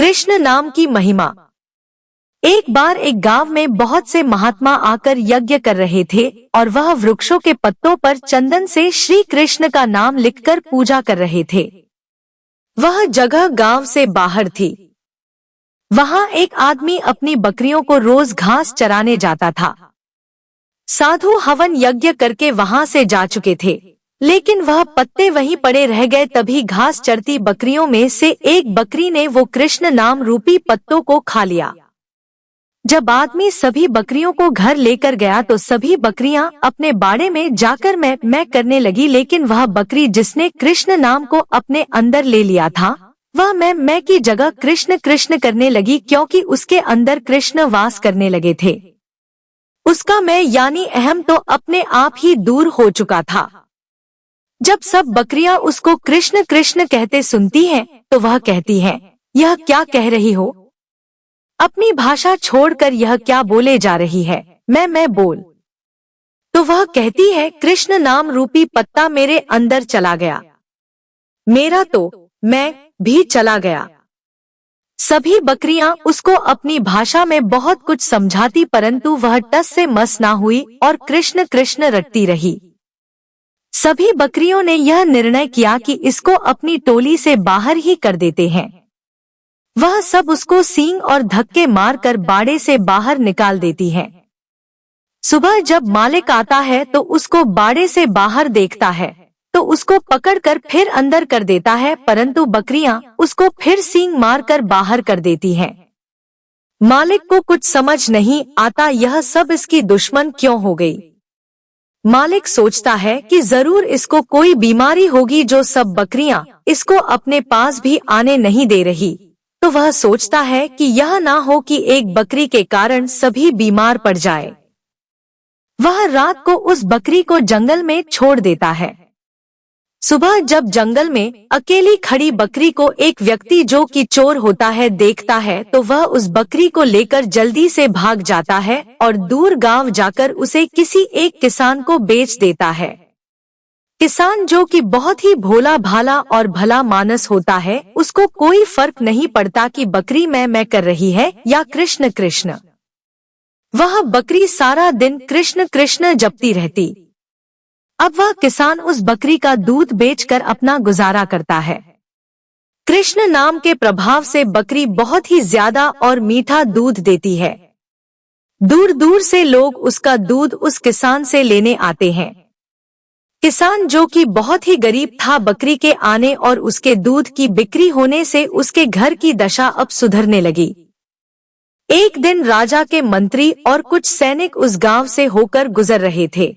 कृष्ण नाम की महिमा। एक बार एक गांव में बहुत से महात्मा आकर यज्ञ कर रहे थे और वह वृक्षों के पत्तों पर चंदन से श्री कृष्ण का नाम लिखकर पूजा कर रहे थे। वह जगह गांव से बाहर थी। वहां एक आदमी अपनी बकरियों को रोज घास चराने जाता था। साधु हवन यज्ञ करके वहां से जा चुके थे, लेकिन वह पत्ते वहीं पड़े रह गए। तभी घास चरती बकरियों में से एक बकरी ने वो कृष्ण नाम रूपी पत्तों को खा लिया। जब आदमी सभी बकरियों को घर लेकर गया तो सभी बकरियां अपने बाड़े में जाकर मैं करने लगी, लेकिन वह बकरी जिसने कृष्ण नाम को अपने अंदर ले लिया था, वह मैं की जगह कृष्ण कृष्ण करने लगी, क्योंकि उसके अंदर कृष्ण वास करने लगे थे। उसका मैं यानी अहम तो अपने आप ही दूर हो चुका था। जब सब बकरियां उसको कृष्ण कृष्ण कहते सुनती हैं, तो वह कहती है, यह क्या कह रही हो? अपनी भाषा छोड़कर यह क्या बोले जा रही है? मैं बोल। तो वह कहती है, कृष्ण नाम रूपी पत्ता मेरे अंदर चला गया, मेरा तो मैं भी चला गया। सभी बकरियां उसको अपनी भाषा में बहुत कुछ समझाती, परंतु वह टस से मस ना हुई और कृष्ण कृष्ण रटती रही। सभी बकरियों ने यह निर्णय किया कि इसको अपनी टोली से बाहर ही कर देते हैं। वह सब उसको सींग और धक्के मारकर बाड़े से बाहर निकाल देती हैं। सुबह जब मालिक आता है तो उसको बाड़े से बाहर देखता है तो उसको पकड़कर फिर अंदर कर देता है, परंतु बकरियां उसको फिर सींग मारकर बाहर कर देती हैं। मालिक को कुछ समझ नहीं आता, यह सब इसकी दुश्मन क्यों हो गई। मालिक सोचता है कि जरूर इसको कोई बीमारी होगी जो सब बकरियां इसको अपने पास भी आने नहीं दे रही। तो वह सोचता है कि यह ना हो कि एक बकरी के कारण सभी बीमार पड़ जाए। वह रात को उस बकरी को जंगल में छोड़ देता है। सुबह जब जंगल में अकेली खड़ी बकरी को एक व्यक्ति जो कि चोर होता है देखता है, तो वह उस बकरी को लेकर जल्दी से भाग जाता है और दूर गांव जाकर उसे किसी एक किसान को बेच देता है। किसान जो कि बहुत ही भोला भाला और भला मानस होता है, उसको कोई फर्क नहीं पड़ता कि बकरी मैं कर रही है या कृष्ण कृष्ण। वह बकरी सारा दिन कृष्ण कृष्ण जपती रहती। अब वह किसान उस बकरी का दूध बेचकर अपना गुजारा करता है। कृष्ण नाम के प्रभाव से बकरी बहुत ही ज्यादा और मीठा दूध देती है। दूर दूर से लोग उसका दूध उस किसान से लेने आते हैं। किसान जो कि बहुत ही गरीब था, बकरी के आने और उसके दूध की बिक्री होने से उसके घर की दशा अब सुधरने लगी। एक दिन राजा के मंत्री और कुछ सैनिक उस गांव से होकर गुजर रहे थे।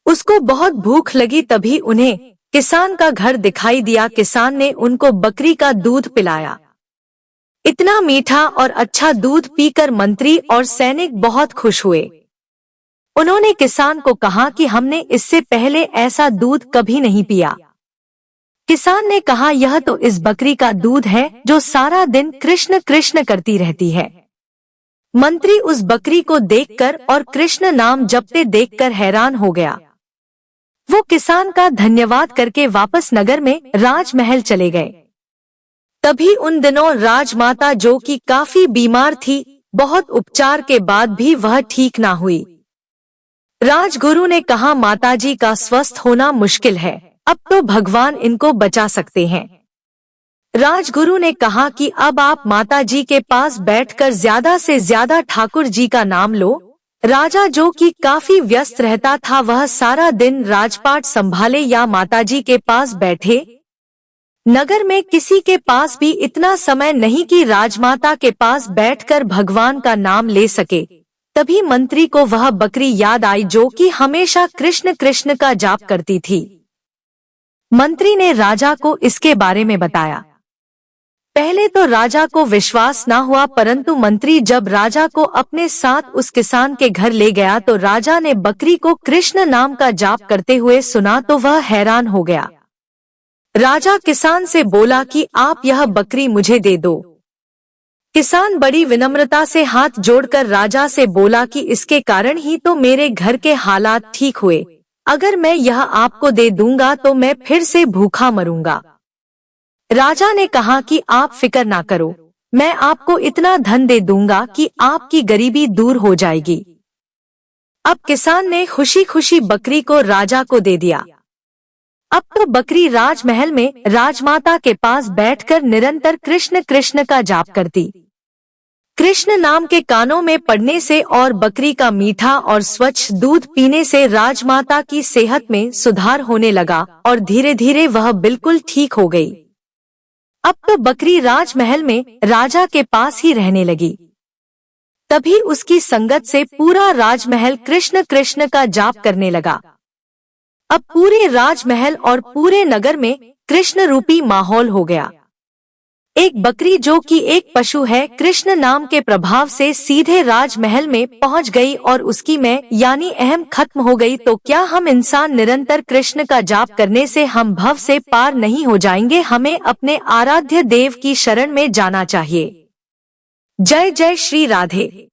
उसको बहुत भूख लगी, तभी उन्हें किसान का घर दिखाई दिया। किसान ने उनको बकरी का दूध पिलाया। इतना मीठा और अच्छा दूध पीकर मंत्री और सैनिक बहुत खुश हुए। उन्होंने किसान को कहा कि हमने इससे पहले ऐसा दूध कभी नहीं पिया। किसान ने कहा, यह तो इस बकरी का दूध है जो सारा दिन कृष्ण कृष्ण करती रहती है। मंत्री उस बकरी को देखकर और कृष्ण नाम जपते देखकर हैरान हो गया। वो किसान का धन्यवाद करके वापस नगर में राजमहल चले गए। तभी उन दिनों राजमाता जो कि काफी बीमार थी, बहुत उपचार के बाद भी वह ठीक ना हुई। राजगुरु ने कहा, माताजी का स्वस्थ होना मुश्किल है, अब तो भगवान इनको बचा सकते हैं। राजगुरु ने कहा कि अब आप माताजी के पास बैठकर ज्यादा से ज्यादा ठाकुर जी का नाम लो। राजा जो कि काफी व्यस्त रहता था, वह सारा दिन राजपाट संभाले या माताजी के पास बैठे। नगर में किसी के पास भी इतना समय नहीं कि राजमाता के पास बैठकर भगवान का नाम ले सके। तभी मंत्री को वह बकरी याद आई जो कि हमेशा कृष्ण कृष्ण का जाप करती थी। मंत्री ने राजा को इसके बारे में बताया। पहले तो राजा को विश्वास ना हुआ, परंतु मंत्री जब राजा को अपने साथ उस किसान के घर ले गया तो राजा ने बकरी को कृष्ण नाम का जाप करते हुए सुना तो वह हैरान हो गया। राजा किसान से बोला कि आप यह बकरी मुझे दे दो। किसान बड़ी विनम्रता से हाथ जोड़कर राजा से बोला कि इसके कारण ही तो मेरे घर के हालात ठीक हुए, अगर मैं यह आपको दे दूंगा तो मैं फिर से भूखा मरूंगा। राजा ने कहा कि आप फिक्र ना करो, मैं आपको इतना धन दे दूंगा कि आपकी गरीबी दूर हो जाएगी। अब किसान ने खुशी खुशी बकरी को राजा को दे दिया। अब तो बकरी राजमहल में राजमाता के पास बैठकर निरंतर कृष्ण कृष्ण का जाप करती। कृष्ण नाम के कानों में पड़ने से और बकरी का मीठा और स्वच्छ दूध पीने से राजमाता की सेहत में सुधार होने लगा और धीरे धीरे वह बिल्कुल ठीक हो गई। अब तो बकरी राजमहल में राजा के पास ही रहने लगी। तभी उसकी संगत से पूरा राजमहल कृष्ण कृष्ण का जाप करने लगा। अब पूरे राजमहल और पूरे नगर में कृष्ण रूपी माहौल हो गया। एक बकरी जो कि एक पशु है, कृष्ण नाम के प्रभाव से सीधे राजमहल में पहुंच गई और उसकी मैं यानी अहम खत्म हो गई। तो क्या हम इंसान निरंतर कृष्ण का जाप करने से हम भव से पार नहीं हो जाएंगे? हमें अपने आराध्य देव की शरण में जाना चाहिए। जय जय श्री राधे।